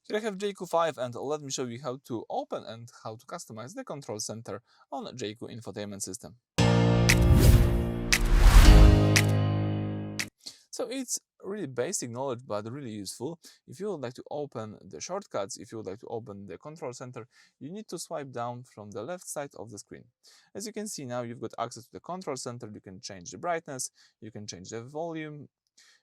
Here I have Jaecoo 5 and let me show you how to open and how to customize the control center on Jaecoo infotainment system. So it's really basic knowledge but really useful. If you would like to open the shortcuts, if you would like to open the control center, you need to swipe down from the left side of the screen. As you can see now, you've got access to the control center. You can change the brightness, you can change the volume,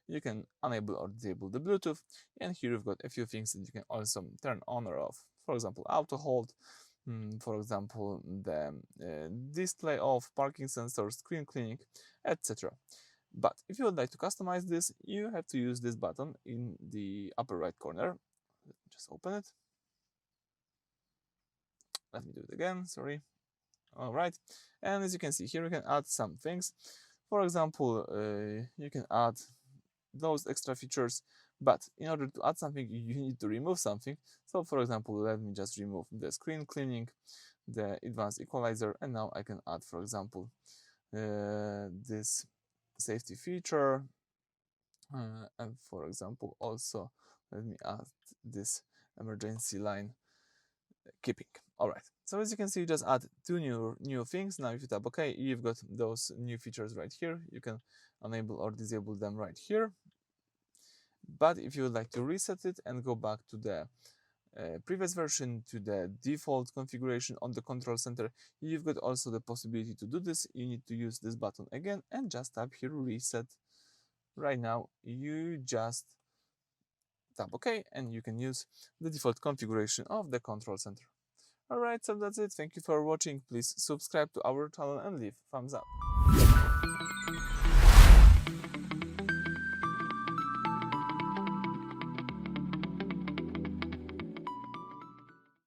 you can enable or disable the Bluetooth, and here you've got a few things that you can also turn on or off. For example, auto hold, for example, the display off, parking sensor, screen cleaning, etc. But if you would like to customize this, you have to use this button in the upper right corner. Just open it. Let me do it again, sorry. All right, and as you can see here, you can add some things. For example, you can add those extra features, but in order to add something, you need to remove something. So for example, let me just remove the screen cleaning, the advanced equalizer, and now I can add, for example, this safety feature, and for example, also let me add this emergency line keeping. All right, so as you can see, you just add two new things. Now if you tap OK, you've got those new features right here. You can enable or disable them right here. But if you would like to reset it and go back to the previous version, to the default configuration on the control center, you've got also the possibility to do this. You need to use this button again and just tap here reset. Right now you just tap OK and you can use the default configuration of the control center. Alright, so that's it. Thank you for watching. Please subscribe to our channel and leave thumbs up.